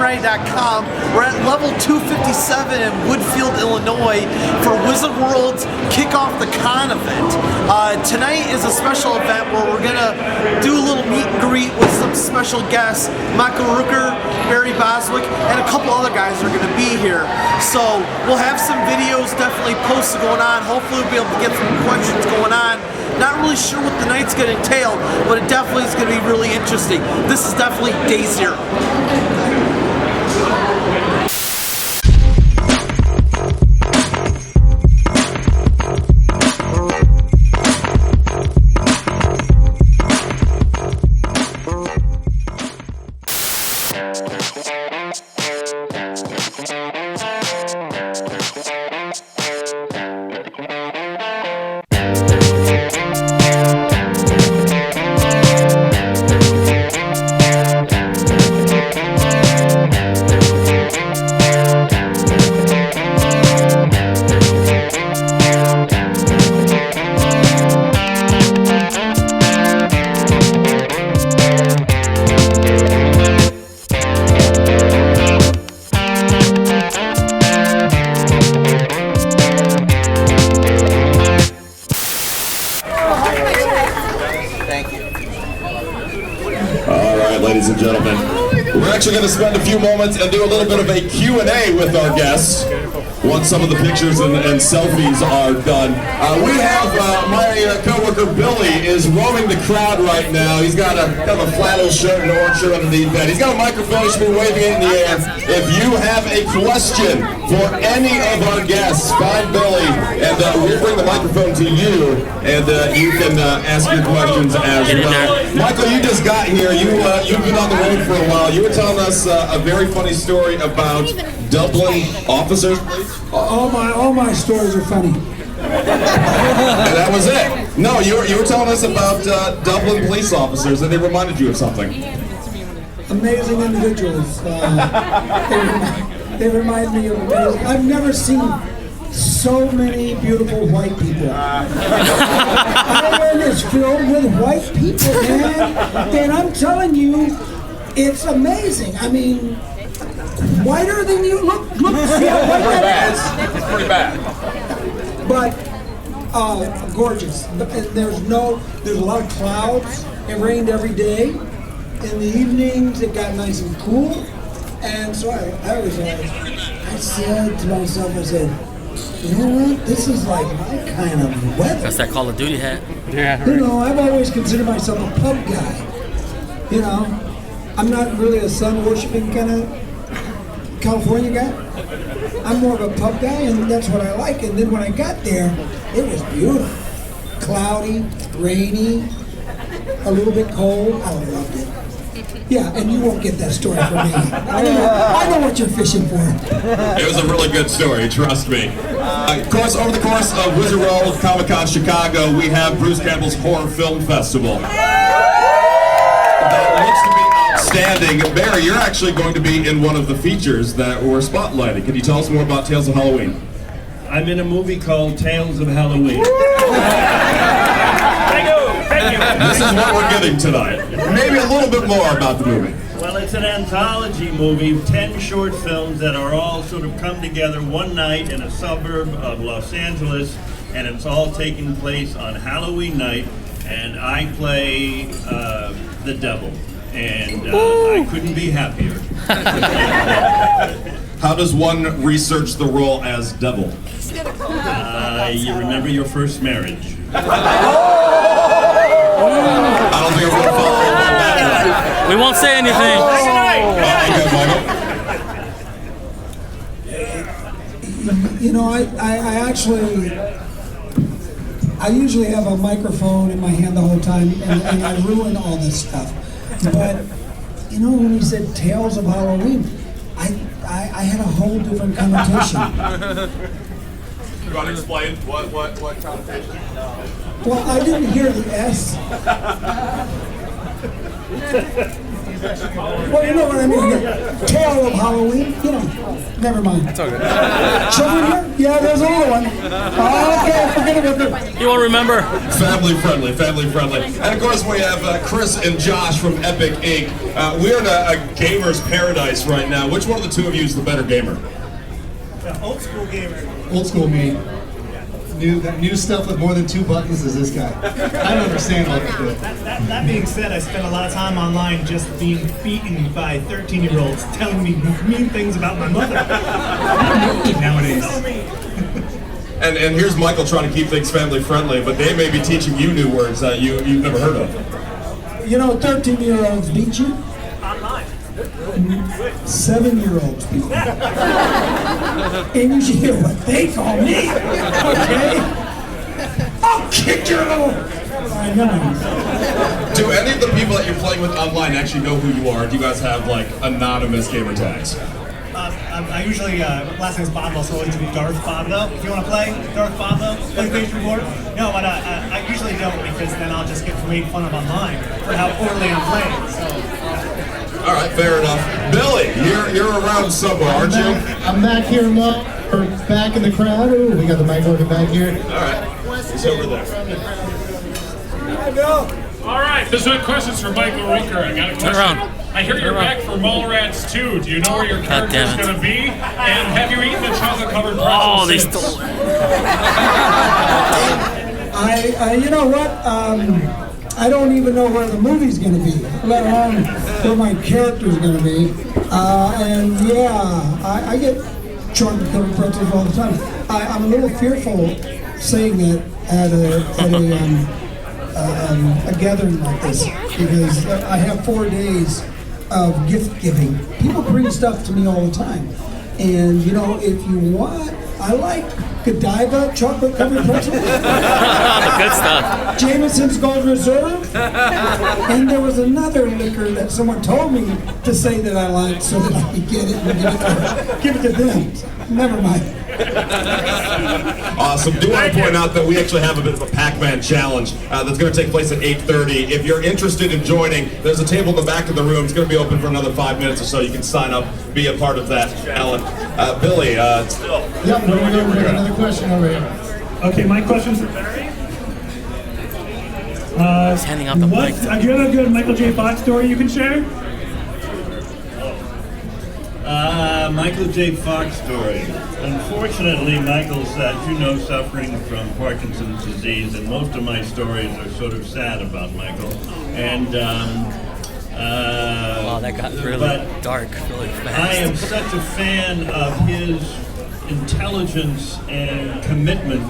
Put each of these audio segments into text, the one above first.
GameReady.com. We're at level 257 in Woodfield, Illinois for Wizard World's Kick Off the Con event. Tonight is a special event where we're going to do a little meet and greet with some special guests. Rooker, Bostwick, and a couple other guys are going to be here. So we'll have some videos definitely posted going on. Hopefully we'll be able to get some questions going on. Not really sure what the night's going to entail, but it definitely is going to be really interesting. This is definitely day zero. Ladies and gentlemen, we're actually going to spend a few moments and do a little bit of a Q&A with our guests once some of the pictures and selfies are done. We have my co-worker Billy is roaming the crowd right now. He's got a kind of a flannel shirt and an orange shirt underneath that. He's got a microphone. He's been waving it in the air. If you have a question for any of our guests, find Billy and we'll bring the microphone to you and you can ask your questions as well. Michael, you just got here. You've been on the road for a while. You were telling us a very funny story about Dublin officers. All my stories are funny. And that was it. No, you were telling us about Dublin police officers, and they reminded you of something. Amazing individuals. They remind me of amazing. I've never seen so many beautiful white people. Ireland is filled with white people, man. And I'm telling you, it's amazing. I mean, whiter than you. Look, see how white that is? It's pretty bad. But gorgeous. And there's a lot of clouds. It rained every day. In the evenings, it got nice and cool. And so I said to myself, I said, you know what? This is like my kind of weather. That's that Call of Duty hat. Yeah. Right. You know, I've always considered myself a pub guy. You know, I'm not really a sun-worshipping kind of California guy. I'm more of a pub guy, and that's what I like. And then when I got there, it was beautiful. Cloudy, rainy, a little bit cold. I loved it. Yeah, and you won't get that story from me. I know what you're fishing for. It was a really good story, trust me. Of course, over the course of Wizard World Comic-Con Chicago, we have Bruce Campbell's Horror Film Festival. That looks to be outstanding. Barry, you're actually going to be in one of the features that we're spotlighting. Can you tell us more about Tales of Halloween? I'm in a movie called Tales of Halloween. Thank you. This is what we're getting tonight. Maybe a little bit more about the movie. Well, it's an anthology movie, 10 short films that are all sort of come together one night in a suburb of Los Angeles, and it's all taking place on Halloween night, and I play the devil, and I couldn't be happier. How does one research the role as devil? You remember your first marriage. I don't think we're going to follow up on that. We won't say anything. You know, I usually have a microphone in my hand the whole time, and I ruin all this stuff. But, you know, when he said Tales of Halloween, I had a whole different connotation. You want to explain what connotation? Well, I didn't hear the S. Well, you know what I mean. The Tale of Halloween. You know, never mind. That's all good. Children here? Yeah, there's another one. Okay, forget about it. You won't remember. Family friendly, family friendly. And of course we have Chris and Josh from Epic Inc. We're in a gamer's paradise right now. Which one of the two of you is the better gamer? The old school gamer. Old school me. That new stuff with more than 2 buttons is this guy. I don't understand what they do. That being said, I spent a lot of time online just being beaten by 13-year-olds telling me mean things about my mother. Nowadays. And here's Michael trying to keep things family friendly, but they may be teaching you new words that you've never heard of. You know, 13-year-olds beat you. Online. 7-year-olds beat you. And you should hear what they call me. Okay? I'll kick your little... I know. Do any of the people that you're playing with online actually know who you are? Do you guys have like anonymous gamer tags? I usually, last name's Bobo, so I like to be Darth Bobo. If you want to play Darth Bobo, PlayStation Recorder. No, but I usually don't, because then I'll just get made fun of online for how poorly I'm playing. So. All right, fair enough. Billy, you're around somewhere, aren't you? I'm back here, or back in the crowd. Ooh, we got the mic working back here. All right, he's over there. All right, this is questions for Michael Rooker. I got a question. around. I hear you're back for Mallrats 2. Do you know where your character's going to be? And have you eaten the chocolate-covered pretzel Oh, they since? stole it. You know what? I don't even know where the movie's going to be, let alone where my character's going to be. And yeah, I get chocolate covered pretzels all the time. I'm a little fearful saying that at a gathering like this, because I have 4 days of gift giving. People bring stuff to me all the time. And you know, if you want, I like Godiva chocolate covered pretzels. Good stuff. Jameson's Gold Reserve. And there was another liquor that someone told me to say that I liked so that I could get it and give it to them. Never mind. Awesome. Do want to point out that we actually have a bit of a Pac-Man challenge that's going to take place at 8:30. If you're interested in joining, there's a table in the back of the room. It's going to be open for another 5 minutes or so. You can sign up, be a part of that. Alan, Billy, still. Yep, we're going to another question over here. Okay, my question's for Barry. He's handing out the mic. Do you have a good Michael J. Fox story you can share? Michael J. Fox story. Unfortunately, Michael's, as you know, suffering from Parkinson's disease, and most of my stories are sort of sad about Michael. And Wow, that got really dark really fast. I am such a fan of his intelligence and commitment.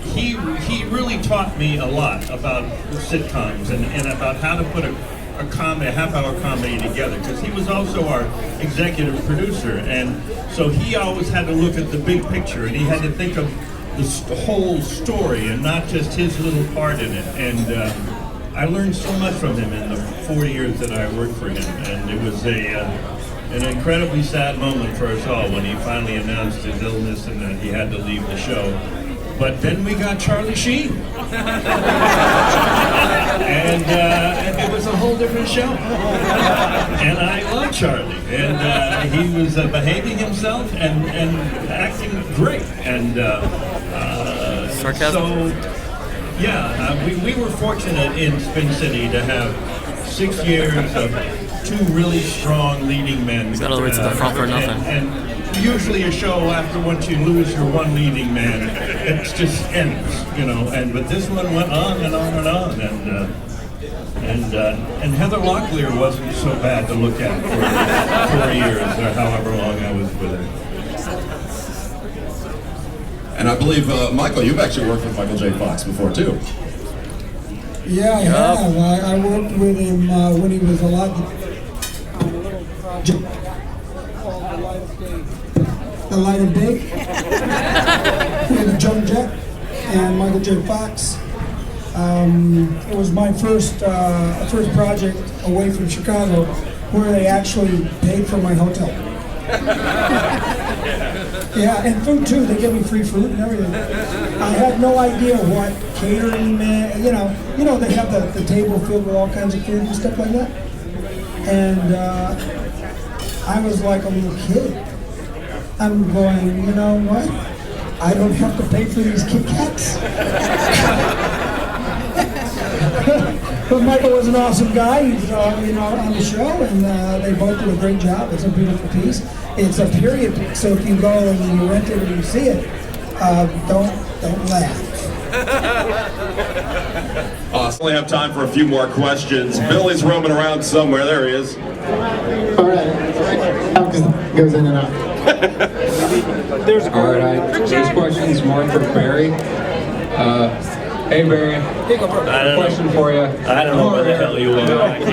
He really taught me a lot about sitcoms and about how to put a half-hour comedy together, because he was also our executive producer, and so he always had to look at the big picture, and he had to think of the whole story and not just his little part in it. And I learned so much from him in the 4 years that I worked for him, and it was an incredibly sad moment for us all when he finally announced his illness and that he had to leave the show. But then we got Charlie Sheen. And it was a whole different show. And I love Charlie. And he was behaving himself and acting great. And Sarcasm? so, yeah, we were fortunate in Spin City to have 6 years of 2 really strong leading men. He's got all the way to the front for nothing. And usually a show, after once you lose your one leading man, it just ends, you know. But this one went on and on and on, and Heather Locklear wasn't so bad to look at for 4 years or however long I was with her. And I believe, Michael, you've actually worked with Michael J. Fox before, too. Yeah, I have. I worked with him when he was alive on a little project called The Light of Day with Joan Jett and Michael J. Fox. It was my first project away from Chicago where they actually paid for my hotel. Yeah, and food too. They give me free food and everything. I had no idea what catering meant. You know, they have the table filled with all kinds of food and stuff like that. And I was like a little kid. I'm going, you know what? I don't have to pay for these Kit Kats. But Michael was an awesome guy. He's you know, on the show, and they both do a great job. It's a beautiful piece. It's a period piece, so if you go and you rent it or you see it, don't laugh. Awesome. We only have time for a few more questions. Billy's roaming around somewhere. There he is. All right. Goes in and out. All right. This question's more for Barry. Hey Barry, question for you. I don't know where the hell you are. I can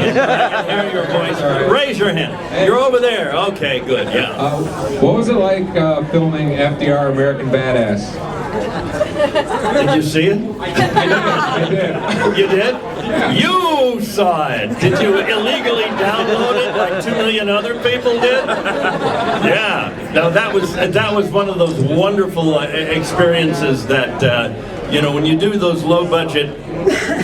hear your voice. Right. Raise your hand. You're over there. Okay, good. Yeah. What was it like filming FDR American Badass? Did you see it? I did. You did? Yeah. You saw it. Did you illegally download it like 2 million other people did? Yeah. Now that was one of those wonderful experiences that you know, when you do those low-budget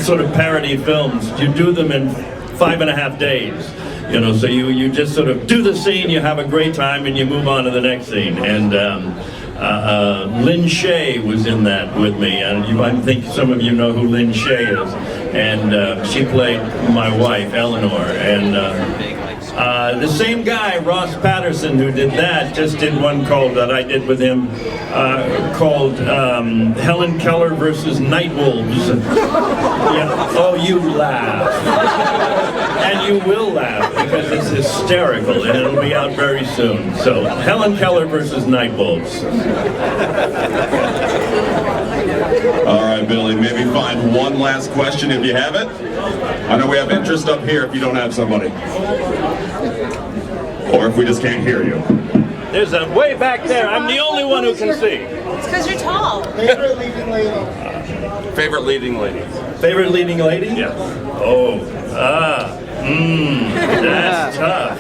sort of parody films, you do them in 5.5 days. You know, so you just sort of do the scene, you have a great time, and you move on to the next scene. And Lynn Shay was in that with me, and I think some of you know who Lynn Shay is. And she played my wife, Eleanor. And the same guy, Ross Patterson, who did that, just did one called that I did with him, called Helen Keller versus Nightwolves. Yeah. Oh, you laugh. And you will laugh because it's hysterical, and it'll be out very soon. So, Helen Keller versus Nightwolves. All right, Billy, maybe find one last question if you have it. I know we have interest up here if you don't have somebody. Or if we just can't hear you. There's a way back there. I'm the only one who can see. It's because you're tall. Favorite leading lady? Favorite leading lady? Favorite leading lady? Yeah. Oh, that's tough.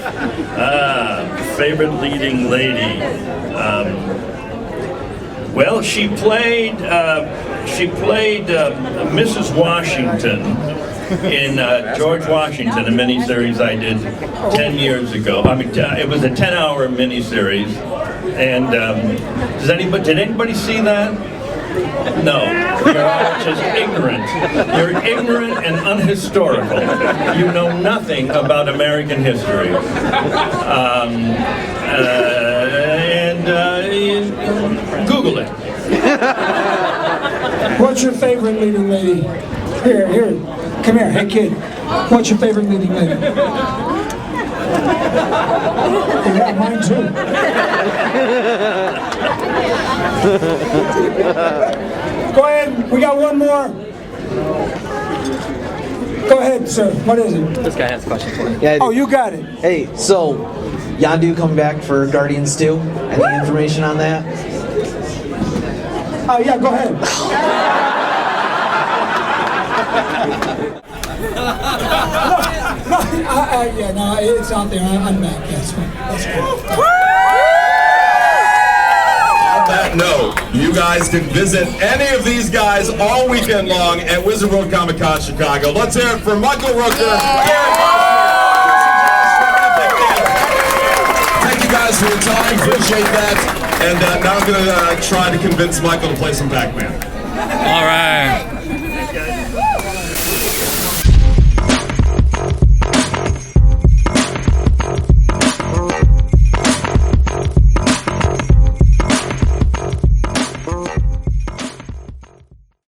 Favorite leading lady. Well, she played Mrs. Washington in George Washington, a miniseries I did 10 years ago. I mean, it was a 10-hour miniseries. And did anybody see that? No, you're all just ignorant. You're ignorant and unhistorical. You know nothing about American history. Google it. What's your favorite leading lady? Here, come here, hey kid. What's your favorite leading lady? Yeah, mine too. Go ahead, we got one more. Go ahead, sir. What is it? This guy has a question for you. Yeah, Oh, you got it. hey, so Yondu coming back for Guardians 2? Any information on that? Yeah, go ahead. No, it's out there. I'm back. That's cool. On that note, you guys can visit any of these guys all weekend long at Wizard World Comic Con Chicago. Let's hear it for Michael Rooker. Thank you guys for your time. Appreciate that. And now I'm going to try to convince Michael to play some Pac-Man. All right.